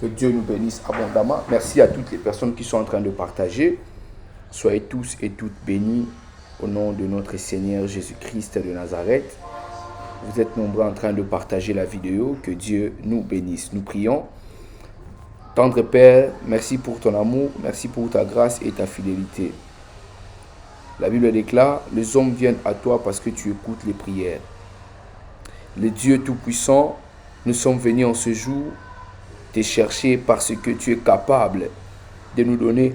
Que Dieu nous bénisse abondamment. Merci à toutes les personnes qui sont en train de partager. Soyez tous et toutes bénis au nom de notre Seigneur Jésus-Christ de Nazareth. Vous êtes nombreux en train de partager la vidéo. Que Dieu nous bénisse. Nous prions. Tendre Père, merci pour ton amour, merci pour ta grâce et ta fidélité. La Bible déclare, les hommes viennent à toi parce que tu écoutes les prières. Le Dieu Tout-Puissant, nous sommes venus en ce jour te chercher parce que tu es capable de nous donner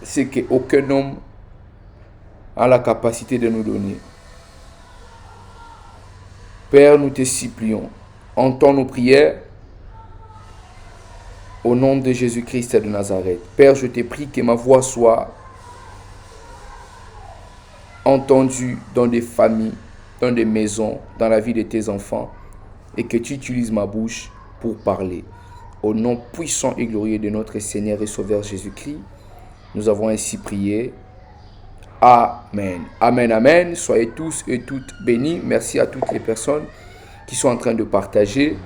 ce qu'aucun homme a la capacité de nous donner. Père, nous te supplions, entends nos prières au nom de Jésus-Christ de Nazareth. Père, je te prie que ma voix soit entendue dans des familles, dans des maisons, dans la vie de tes enfants, et que tu utilises ma bouche pour parler. Au nom puissant et glorieux de notre Seigneur et Sauveur Jésus-Christ, nous avons ainsi prié. Amen. Amen, amen. Soyez tous et toutes bénis. Merci à toutes les personnes qui sont en train de partager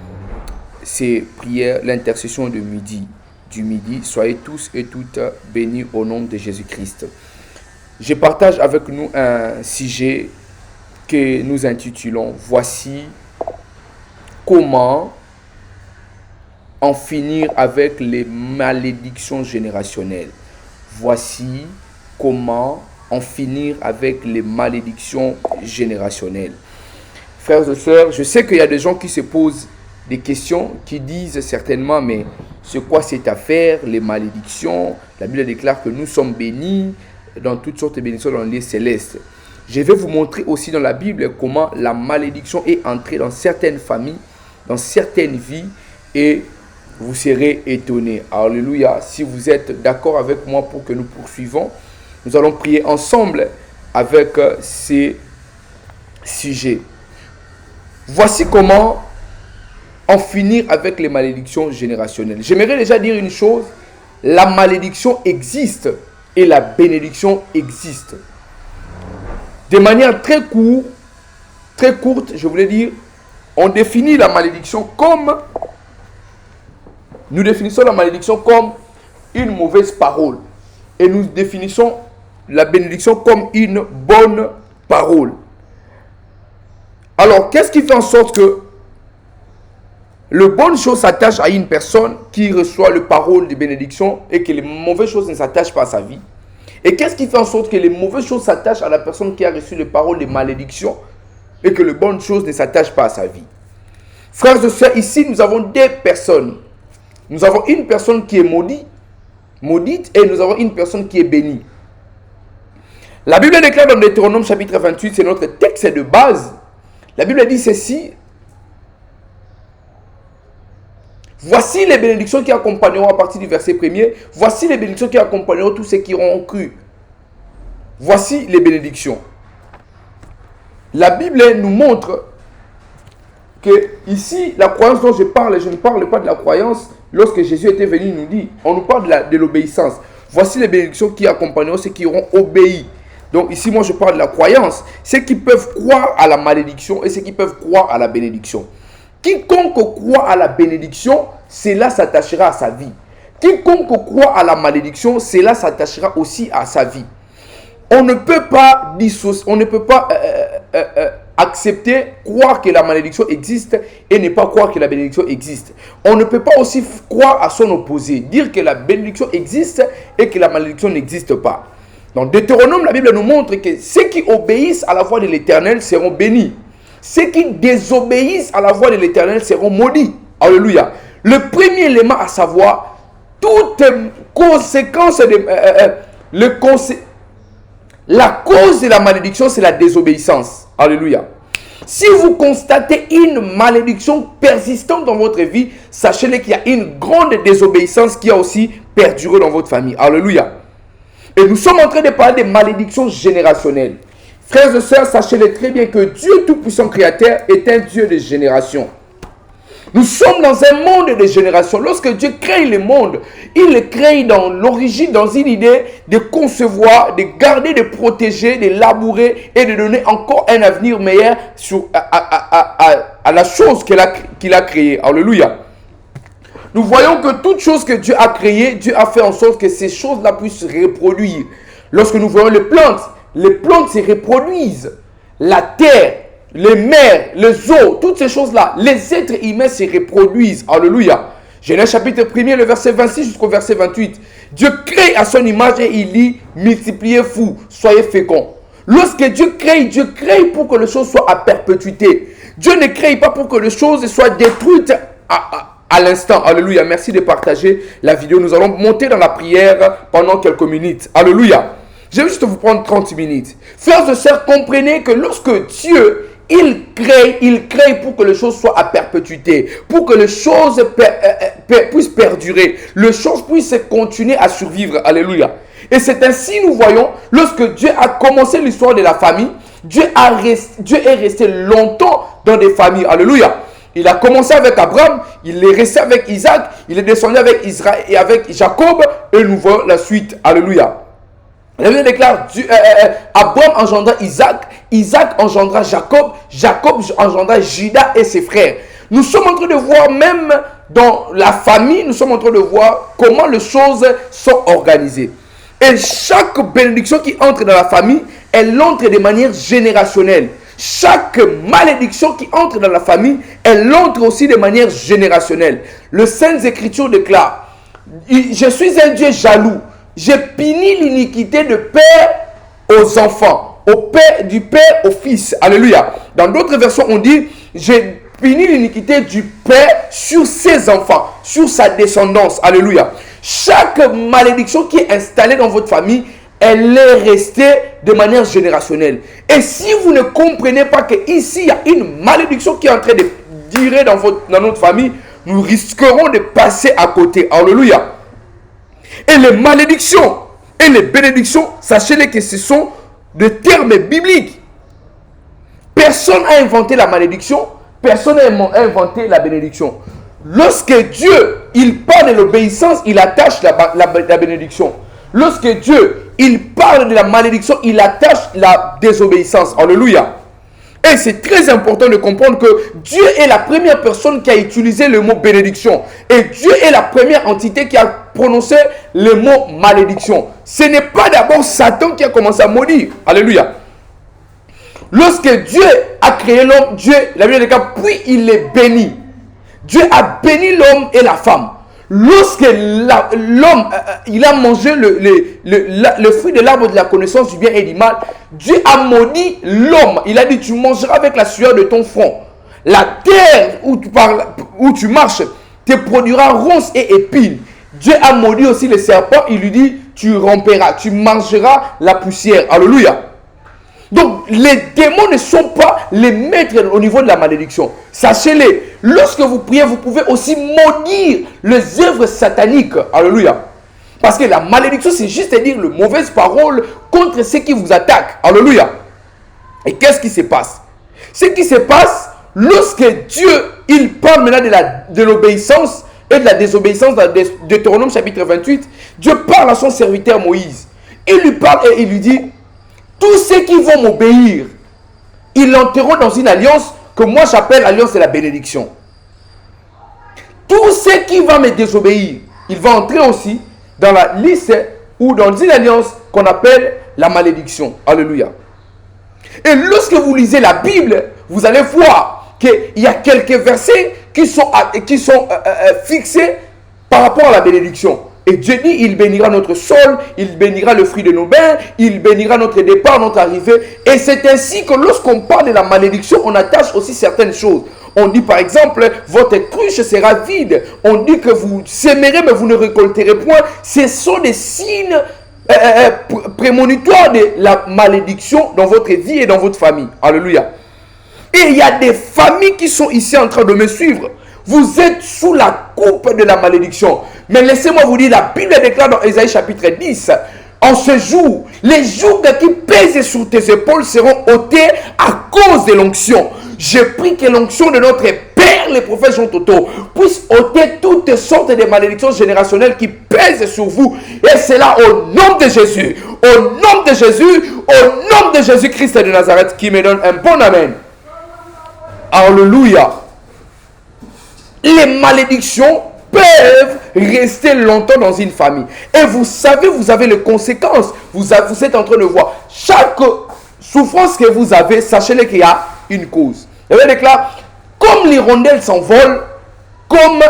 ces prières, l'intercession du midi. Soyez tous et toutes bénis au nom de Jésus-Christ. Je partage avec nous un sujet que nous intitulons « Voici comment en finir avec les malédictions générationnelles. » Voici comment en finir avec les malédictions générationnelles. Frères et sœurs, je sais qu'il y a des gens qui se posent des questions, qui disent certainement, mais c'est quoi cette affaire, les malédictions? La Bible déclare que nous sommes bénis dans toutes sortes de bénédictions dans les célestes. Je vais vous montrer aussi dans la Bible comment la malédiction est entrée dans certaines familles, dans certaines vies, et vous serez étonnés. Alléluia. Si vous êtes d'accord avec moi pour que nous poursuivons, nous allons prier ensemble avec ces sujets. Voici comment en finir avec les malédictions générationnelles. J'aimerais déjà dire une chose. La malédiction existe et la bénédiction existe. De manière très courte, je voulais dire, on définit la malédiction comme... Nous définissons la malédiction comme une mauvaise parole. Et nous définissons la bénédiction comme une bonne parole. Alors, qu'est-ce qui fait en sorte que les bonnes choses s'attachent à une personne qui reçoit le parole de bénédiction et que les mauvaises choses ne s'attachent pas à sa vie? Et qu'est-ce qui fait en sorte que les mauvaises choses s'attachent à la personne qui a reçu les paroles de malédiction et que les bonnes choses ne s'attachent pas à sa vie? Frères et sœurs, ici, nous avons deux personnes. Nous avons une personne qui est maudite, et nous avons une personne qui est bénie. La Bible déclare dans Deutéronome chapitre 28, c'est notre texte de base. La Bible dit ceci. Voici les bénédictions qui accompagneront à partir du verset 1er. Voici les bénédictions qui accompagneront tous ceux qui auront cru. Voici les bénédictions. La Bible nous montre que ici, la croyance dont je ne parle pas de la croyance lorsque Jésus était venu nous dit, on nous parle de l'obéissance. Voici les bénédictions qui accompagneront ceux qui auront obéi. Donc ici, moi je parle de la croyance. Ceux qui peuvent croire à la malédiction et ceux qui peuvent croire à la bénédiction. Quiconque croit à la bénédiction, cela s'attachera à sa vie. Quiconque croit à la malédiction, cela s'attachera aussi à sa vie. On ne peut pas dissocier, on ne peut pas accepter, croire que la malédiction existe et ne pas croire que la bénédiction existe. On ne peut pas aussi croire à son opposé, dire que la bénédiction existe et que la malédiction n'existe pas. Dans Deutéronome, la Bible nous montre que ceux qui obéissent à la voix de l'Éternel seront bénis. Ceux qui désobéissent à la voix de l'Éternel seront maudits. Alléluia. Le premier élément à savoir, toute conséquence la cause de la malédiction, c'est la désobéissance. Alléluia. Si vous constatez une malédiction persistante dans votre vie, sachez qu'il y a une grande désobéissance qui a aussi perduré dans votre famille. Alléluia. Et nous sommes en train de parler des malédictions générationnelles. Frères et sœurs, sachez-le très bien que Dieu Tout-Puissant Créateur est un Dieu de génération. Nous sommes dans un monde de génération. Lorsque Dieu crée le monde, il le crée dans l'origine, dans une idée de concevoir, de garder, de protéger, de labourer et de donner encore un avenir meilleur à la chose qu'il a créée. Alléluia. nous voyons que toute chose que Dieu a créée, Dieu a fait en sorte que ces choses-là puissent se reproduire. Lorsque nous voyons les plantes se reproduisent. La terre, les mers, les eaux, toutes ces choses-là, les êtres humains se reproduisent. Alléluia. Genèse chapitre 1er, le verset 26 jusqu'au verset 28. Dieu crée à son image et il dit, multipliez-vous, soyez féconds. Lorsque Dieu crée pour que les choses soient à perpétuité. Dieu ne crée pas pour que les choses soient détruites à l'instant. Alléluia. Merci de partager la vidéo. Nous allons monter dans la prière pendant quelques minutes. Alléluia. Je vais juste vous prendre 30 minutes. Frères et sœurs, comprenez que lorsque Dieu, il crée pour que les choses soient à perpétuité, pour que les choses puissent perdurer, les choses puissent continuer à survivre. Alléluia. Et c'est ainsi, nous voyons, lorsque Dieu a commencé l'histoire de la famille, Dieu est resté longtemps dans des familles. Alléluia. Il a commencé avec Abraham, il est resté avec Isaac, il est descendu avec Israël et avec Jacob, et nous voyons la suite. Alléluia. La Bible déclare, Abraham engendra Isaac, Isaac engendra Jacob, Jacob engendra Judas et ses frères. Nous sommes en train de voir, même dans la famille, nous sommes en train de voir comment les choses sont organisées. Et chaque bénédiction qui entre dans la famille, elle entre de manière générationnelle. Chaque malédiction qui entre dans la famille, elle entre aussi de manière générationnelle. Le Saintes Écritures déclare, je suis un Dieu jaloux. J'ai puni l'iniquité de père aux enfants, du père au fils. Alléluia. Dans d'autres versions, on dit, j'ai puni l'iniquité du père sur ses enfants, sur sa descendance. Alléluia. Chaque malédiction qui est installée dans votre famille, elle est restée de manière générationnelle. Et si vous ne comprenez pas qu'ici, il y a une malédiction qui est en train de durer dans notre famille, nous risquerons de passer à côté. Alléluia. Et les malédictions et les bénédictions, sachez-les que ce sont des termes bibliques. Personne n'a inventé la malédiction, personne n'a inventé la bénédiction. Lorsque Dieu, il parle de l'obéissance, il attache la bénédiction. Lorsque Dieu, il parle de la malédiction, il attache la désobéissance. Alléluia. Et c'est très important de comprendre que Dieu est la première personne qui a utilisé le mot bénédiction. Et Dieu est la première entité qui a prononcé le mot malédiction. Ce n'est pas d'abord Satan qui a commencé à maudire. Alléluia. Lorsque Dieu a créé l'homme, la Bible dit, puis il les bénit. Dieu a béni l'homme et la femme. Lorsque l'homme il a mangé le fruit de l'arbre de la connaissance du bien et du mal, Dieu a maudit l'homme. Il a dit, tu mangeras avec la sueur de ton front. La terre où tu marches te produira ronces et épines. Dieu a maudit aussi le serpent. Il lui dit, tu ramperas, tu mangeras la poussière. Alléluia. Donc, les démons ne sont pas les maîtres au niveau de la malédiction. Sachez-les, lorsque vous priez, vous pouvez aussi maudire les œuvres sataniques. Alléluia. Parce que la malédiction, c'est juste dire les mauvaises paroles contre ceux qui vous attaquent. Alléluia. Et qu'est-ce qui se passe? Ce qui se passe, lorsque Dieu, il parle maintenant de l'obéissance et de la désobéissance dans Deutéronome chapitre 28, Dieu parle à son serviteur Moïse. Il lui parle et il lui dit, tous ceux qui vont m'obéir, ils l'enterront dans une alliance que moi j'appelle l'alliance de la bénédiction. Tous ceux qui vont me désobéir, ils vont entrer aussi dans la liste ou dans une alliance qu'on appelle la malédiction. Alléluia. Et lorsque vous lisez la Bible, vous allez voir qu'il y a quelques versets qui sont fixés par rapport à la bénédiction. Et Dieu dit, il bénira notre sol, il bénira le fruit de nos bains, il bénira notre départ, notre arrivée. Et c'est ainsi que lorsqu'on parle de la malédiction, on attache aussi certaines choses. On dit par exemple, votre cruche sera vide. On dit que vous sèmerez mais vous ne récolterez point. Ce sont des signes prémonitoires de la malédiction dans votre vie et dans votre famille. Alléluia. Et il y a des familles qui sont ici en train de me suivre. Vous êtes sous la coupe de la malédiction. Mais laissez-moi vous dire, la Bible déclare dans Ésaïe chapitre 10, en ce jour, les jougs qui pèsent sur tes épaules seront ôtés à cause de l'onction. Je prie que l'onction de notre Père, les prophètes Jean Toto, puisse ôter toutes sortes de malédictions générationnelles qui pèsent sur vous. Et c'est là au nom de Jésus, au nom de Jésus, au nom de Jésus-Christ de Nazareth, qui me donne un bon amen. Alléluia. Les malédictions peuvent rester longtemps dans une famille. Et vous savez, vous avez les conséquences. Vous êtes en train de voir. Chaque souffrance que vous avez, sachez-le qu'il y a une cause. Et bien déclare, comme l'hirondelle s'envole, comme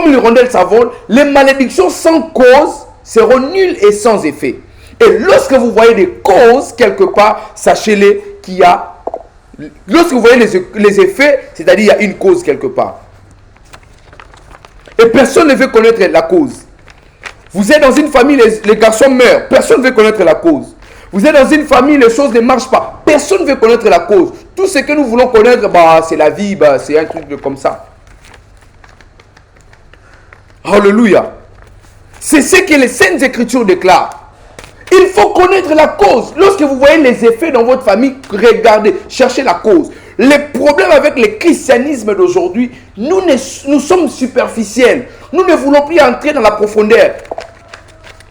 l'hirondelle s'envole, les malédictions sans cause seront nulles et sans effet. Et lorsque vous voyez des causes quelque part, sachez-le qu'il y a... Lorsque vous voyez les effets, c'est-à-dire il y a une cause quelque part. Et personne ne veut connaître la cause. Vous êtes dans une famille, les garçons meurent. Personne ne veut connaître la cause. Vous êtes dans une famille, les choses ne marchent pas. Personne ne veut connaître la cause. Tout ce que nous voulons connaître, c'est la vie, c'est un truc comme ça. Alléluia. C'est ce que les Saintes Écritures déclarent. Il faut connaître la cause. Lorsque vous voyez les effets dans votre famille, regardez, cherchez la cause. Les problèmes avec le christianisme d'aujourd'hui, nous sommes superficiels. Nous ne voulons plus entrer dans la profondeur.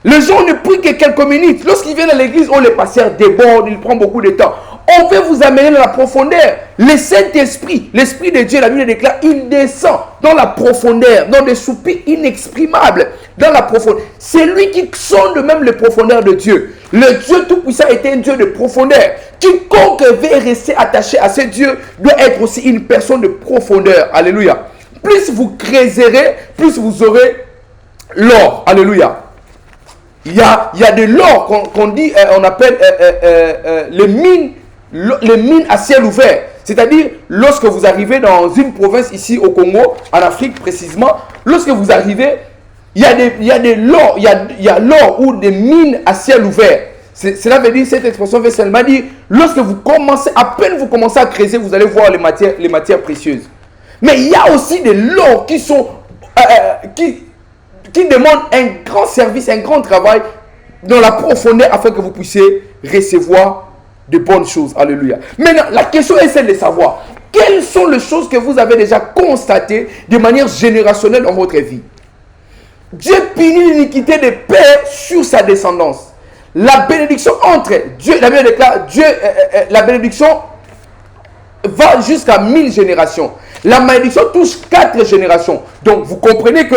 Les gens ne prient que quelques minutes. Lorsqu'ils viennent à l'église, les pasteurs débordent, ils prennent beaucoup de temps. On veut vous amener dans la profondeur. Le Saint-Esprit, l'Esprit de Dieu, la Bible déclare, il descend dans la profondeur, dans des soupirs inexprimables, dans la profondeur. C'est lui qui sonde même les profondeurs de Dieu. Le Dieu Tout-Puissant est un Dieu de profondeur. Quiconque veut rester attaché à ce Dieu doit être aussi une personne de profondeur. Alléluia. Plus vous creuserez, plus vous aurez l'or. Alléluia. Il y a de l'or qu'on dit, on appelle les mines à ciel ouvert. C'est-à-dire, lorsque vous arrivez dans une province ici au Congo, en Afrique précisément, lorsque vous arrivez, il y a l'or ou des mines à ciel ouvert. Cela veut dire, cette expression veut seulement dire, lorsque vous commencez, à peine vous commencez à creuser, vous allez voir les matières précieuses. Mais il y a aussi de l'or qui sont... qui demande un grand service, un grand travail dans la profondeur afin que vous puissiez recevoir de bonnes choses. Alléluia. Maintenant, la question est celle de savoir quelles sont les choses que vous avez déjà constatées de manière générationnelle dans votre vie. Dieu punit l'iniquité des pères sur sa descendance. La bénédiction entre Dieu, la Bible déclare, la bénédiction va jusqu'à 1000 générations. La malédiction touche 4 générations. Donc, vous comprenez que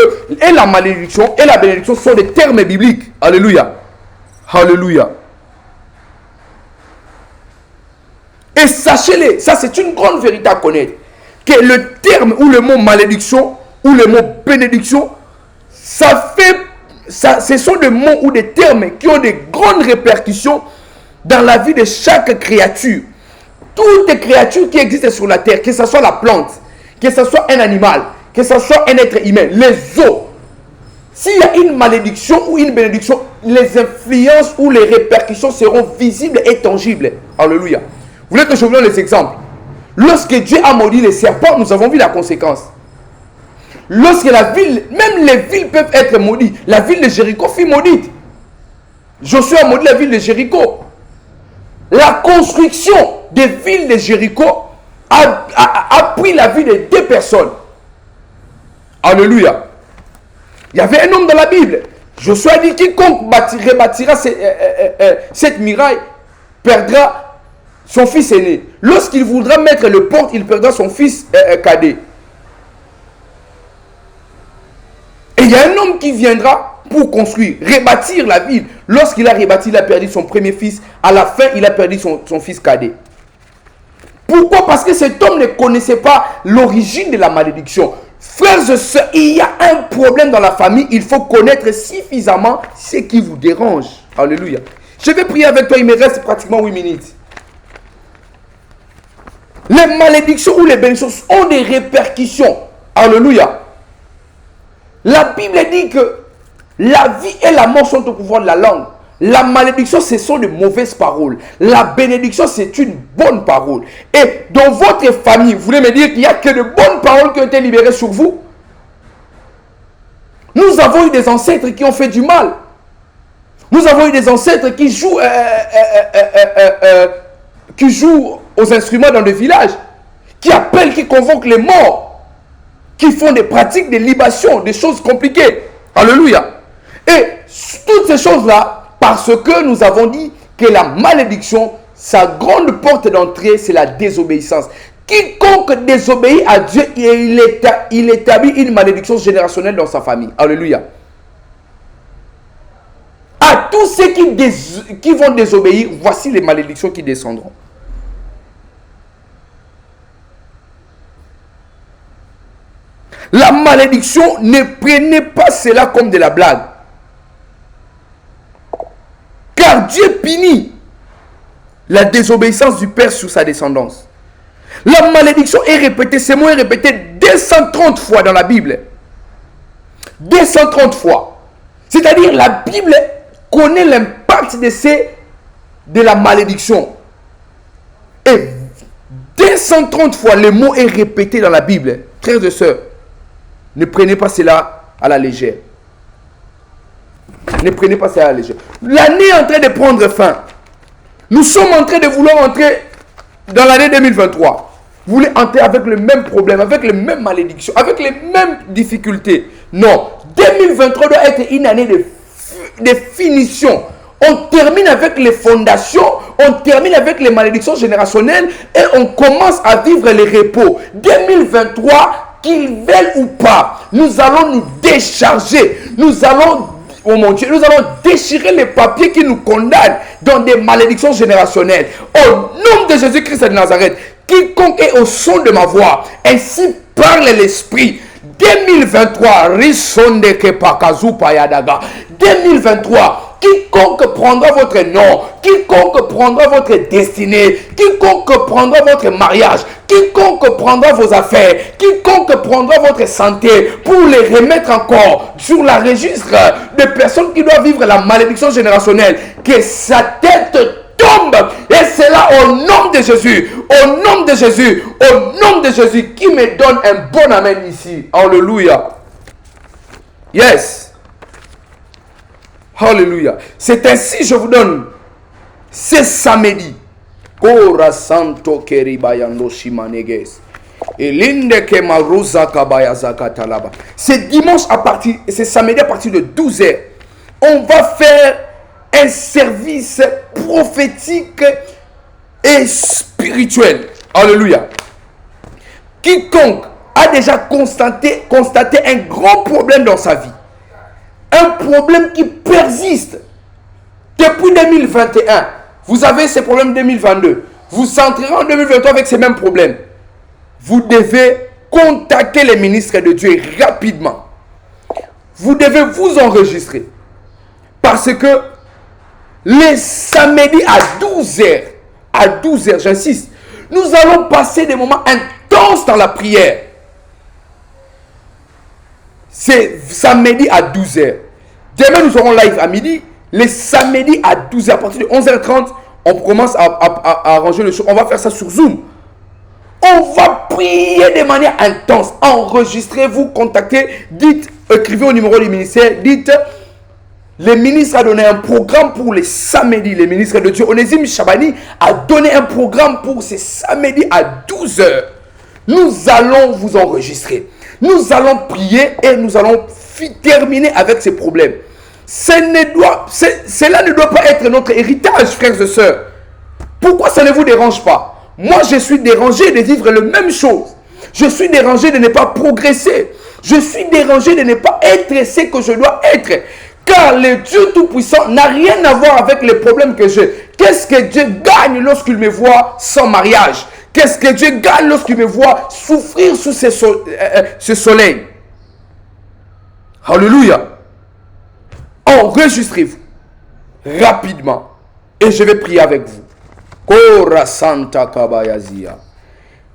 et la malédiction et la bénédiction sont des termes bibliques. Alléluia. Alléluia. Et sachez-le, ça c'est une grande vérité à connaître, que le terme ou le mot malédiction ou le mot bénédiction, ce sont des mots ou des termes qui ont des grandes répercussions dans la vie de chaque créature. Toutes les créatures qui existent sur la terre, que ce soit la plante, que ce soit un animal, que ce soit un être humain, les eaux. S'il y a une malédiction ou une bénédiction, les influences ou les répercussions seront visibles et tangibles. Alléluia. Vous voulez que je vous donne les exemples? Lorsque Dieu a maudit les serpents, nous avons vu la conséquence. Lorsque la ville, même les villes peuvent être maudites. La ville de Jéricho fut maudite. Josué a maudit la ville de Jéricho. La construction des villes de Jéricho a pris la vie de 2 personnes. Alléluia. Il y avait un homme dans la Bible. Josué a dit, quiconque rebâtira cette muraille perdra son fils aîné. Lorsqu'il voudra mettre le porte, il perdra son fils cadet. Et il y a un homme qui viendra pour construire, rebâtir la ville. Lorsqu'il a rebâti, il a perdu son premier fils. À la fin, il a perdu son fils cadet. Pourquoi? Parce que cet homme ne connaissait pas l'origine de la malédiction. Frères et sœurs, il y a un problème dans la famille. Il faut connaître suffisamment ce qui vous dérange. Alléluia. Je vais prier avec toi. Il me reste pratiquement 8 minutes. Les malédictions ou les bénédictions ont des répercussions. Alléluia. La Bible dit que la vie et la mort sont au pouvoir de la langue. La malédiction, ce sont de mauvaises paroles. La bénédiction, c'est une bonne parole. Et dans votre famille, vous voulez me dire qu'il n'y a que de bonnes paroles qui ont été libérées sur vous? Nous avons eu des ancêtres qui ont fait du mal. Nous avons eu des ancêtres qui jouent aux instruments dans le village, qui appellent, qui convoquent les morts, qui font des pratiques de libation, des choses compliquées. Alléluia. Et toutes ces choses-là, parce que nous avons dit que la malédiction, sa grande porte d'entrée, c'est la désobéissance. Quiconque désobéit à Dieu, il établit une malédiction générationnelle dans sa famille. Alléluia. À tous ceux qui vont désobéir, voici les malédictions qui descendront. La malédiction, ne prenez pas cela comme de la blague. Car Dieu punit la désobéissance du Père sur sa descendance. La malédiction est répétée, ce mot est répété 230 fois dans la Bible. 230 fois. C'est-à-dire la Bible connaît l'impact de la malédiction. Et 230 fois le mot est répété dans la Bible. Frères et sœurs, ne prenez pas cela à la légère. Ne prenez pas cela à la légère. L'année est en train de prendre fin. Nous sommes en train de vouloir entrer dans l'année 2023. Vous voulez entrer avec le même problème, avec les mêmes malédictions, avec les mêmes difficultés. Non. 2023 doit être une année de finition. On termine avec les fondations, on termine avec les malédictions générationnelles et on commence à vivre les repos. 2023, qu'ils veulent ou pas, nous allons nous décharger. Nous allons, oh mon Dieu, nous allons déchirer les papiers qui nous condamnent dans des malédictions générationnelles. Au nom de Jésus-Christ de Nazareth, quiconque est au son de ma voix, ainsi parle l'Esprit. 2023, 2023, quiconque prendra votre nom, quiconque prendra votre destinée, quiconque prendra votre mariage, quiconque prendra vos affaires, quiconque prendra votre santé pour les remettre encore sur la registre de personnes qui doivent vivre la malédiction générationnelle, que sa tête tombe, et c'est là au nom de Jésus, au nom de Jésus, au nom de Jésus, qui me donne un bon amen ici. Alléluia. Yes. Alléluia. C'est ainsi je vous donne ce samedi. Kora santo keribayando shimaneges. Elinde ke maruza kabaya zakatalaba. C'est dimanche c'est samedi à partir de 12h. On va faire un service prophétique et spirituel. Alléluia. Quiconque a déjà constaté un grand problème dans sa vie, un problème qui persiste depuis 2021, vous avez ces problèmes 2022, vous entrerez en 2023 avec ces mêmes problèmes, vous devez contacter les ministres de Dieu rapidement. Vous devez vous enregistrer. Parce que les samedis à 12h, j'insiste, nous allons passer des moments intenses dans la prière. C'est samedi à 12h. Demain, nous serons live à midi. Les samedis à 12h, à partir de 11h30, on commence à arranger le show. On va faire ça sur Zoom. On va prier de manière intense. Enregistrez-vous, contactez, dites, écrivez au numéro du ministère, dites... Le ministre a donné un programme pour les samedis. Le ministre de Dieu, Onésime Chabani, a donné un programme pour ces samedis à 12h. Nous allons vous enregistrer. Nous allons prier et nous allons terminer avec ces problèmes. Cela ne doit pas être notre héritage, frères et sœurs. Pourquoi ça ne vous dérange pas? Moi, je suis dérangé de vivre la même chose. Je suis dérangé de ne pas progresser. Je suis dérangé de ne pas être ce que je dois être. Car le Dieu Tout-Puissant n'a rien à voir avec les problèmes que j'ai. Qu'est-ce que Dieu gagne lorsqu'il me voit sans mariage? Qu'est-ce que Dieu gagne lorsqu'il me voit souffrir sous ce soleil? Alléluia. Enregistrez-vous rapidement et je vais prier avec vous. Kora Santa Kabayazia.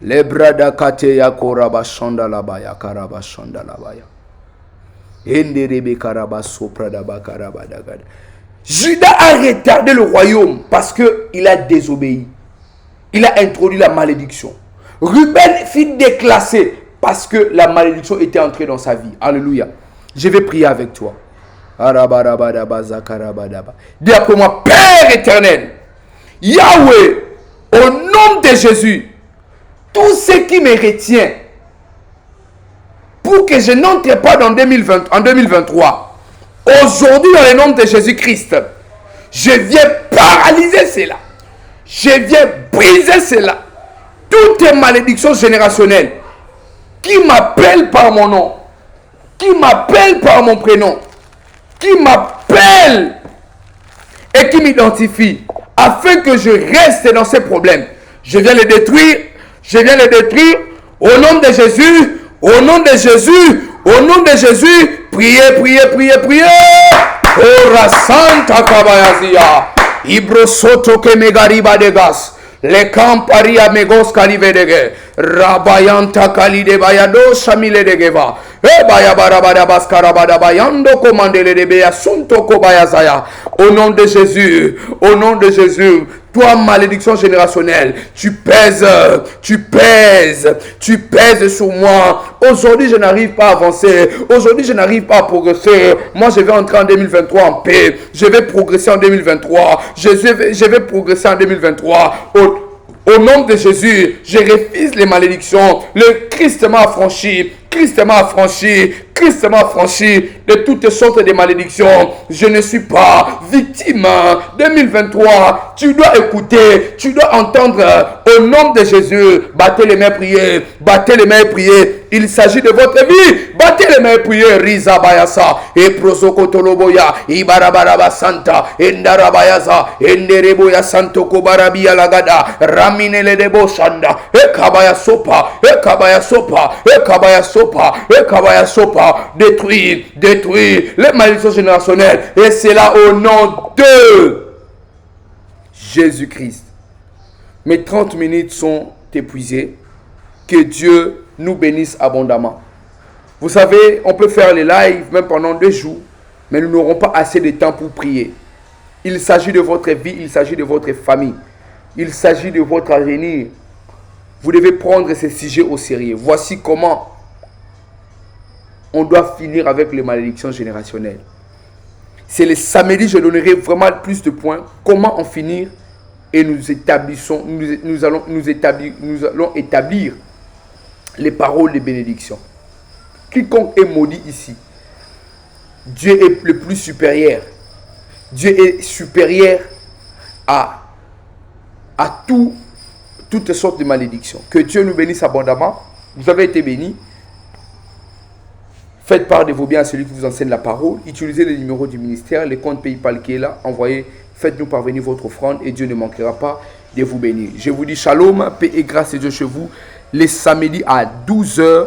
Lebrada Kateya Koraba Shandalabaya Karaba Shandalabaya. Judas a retardé le royaume parce qu'il a désobéi. Il a introduit la malédiction. Ruben fut déclassé parce que la malédiction était entrée dans sa vie. Alléluia. Je vais prier avec toi. Dis après moi, Père éternel, Yahweh, au nom de Jésus, tout ce qui me retient pour que je n'entre pas en 2023. Aujourd'hui, dans le nom de Jésus-Christ, je viens paralyser cela. Je viens briser cela. toutes les malédictions générationnelles qui m'appellent par mon nom, qui m'appellent par mon prénom, qui m'appellent et qui m'identifient, afin que je reste dans ces problèmes. Je viens les détruire, je viens les détruire au nom de Jésus, au nom de Jésus, au nom de Jésus. Priez, priez, priez, priez. Ora Santa Kabayazia, Ibro Soto Kemegariba de Gas. Le camparia megos kalivedege rabayanta kalide bayado shamile degeva e baya barabada baskarabada bayando commandele de beya sunto kobayazaya. Au nom de Jésus, au nom de Jésus, toi malédiction générationnelle, tu pèses sur moi. Aujourd'hui je n'arrive pas à avancer, aujourd'hui je n'arrive pas à progresser. Moi je vais entrer en 2023 en paix, je vais progresser en 2023, je vais progresser en 2023. Au nom de Jésus, je refuse les malédictions. Le Christ m'a affranchi. Christ m'a affranchi. Christ m'a affranchi de toutes sortes de malédictions. Je ne suis pas victime. 2023, tu dois écouter, tu dois entendre. Au nom de Jésus, battez les mains, priez. Battez les mains, priez. Il s'agit de votre vie. Battez les mains, priez. Riza bayasa. E prosoko toloboya. Ibarabaraba santa. Endarabayaza. Endereboya santo kobarabia lagada. Raminele debo shanda. E kabaya sopa. E kabaya sopa. E kabaya sopa. E kabaya sopa. Détruire, détruire les malédictions générationnelles. Et c'est là au nom de Jésus-Christ. Mes 30 minutes sont épuisées. Que Dieu nous bénisse abondamment. Vous savez, on peut faire les lives même pendant 2 jours, mais nous n'aurons pas assez de temps pour prier. Il s'agit de votre vie, il s'agit de votre famille, il s'agit de votre avenir. Vous devez prendre ces sujets au sérieux. Voici comment on doit finir avec les malédictions générationnelles. C'est le samedi, je donnerai vraiment plus de points. Comment en finir et nous allons établir les paroles de bénédiction. Quiconque est maudit ici, Dieu est le plus supérieur. Dieu est supérieur à toutes sortes de malédictions. Que Dieu nous bénisse abondamment. Vous avez été bénis. Faites part de vos biens à celui qui vous enseigne la parole. Utilisez le numéro du ministère, le compte PayPal qui est là. Envoyez, faites-nous parvenir votre offrande et Dieu ne manquera pas de vous bénir. Je vous dis shalom, paix et grâce de Dieu chez vous. Les samedis à 12h,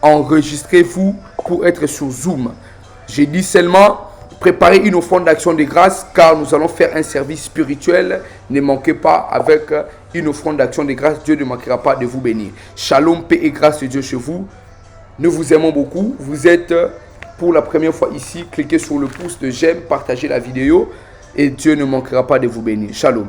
enregistrez-vous pour être sur Zoom. J'ai dit seulement, préparez une offrande d'action de grâce car nous allons faire un service spirituel. Ne manquez pas avec une offrande d'action de grâce. Dieu ne manquera pas de vous bénir. Shalom, paix et grâce de Dieu chez vous. Nous vous aimons beaucoup. Vous êtes pour la première fois ici. Cliquez sur le pouce de j'aime, partagez la vidéo et Dieu ne manquera pas de vous bénir. Shalom.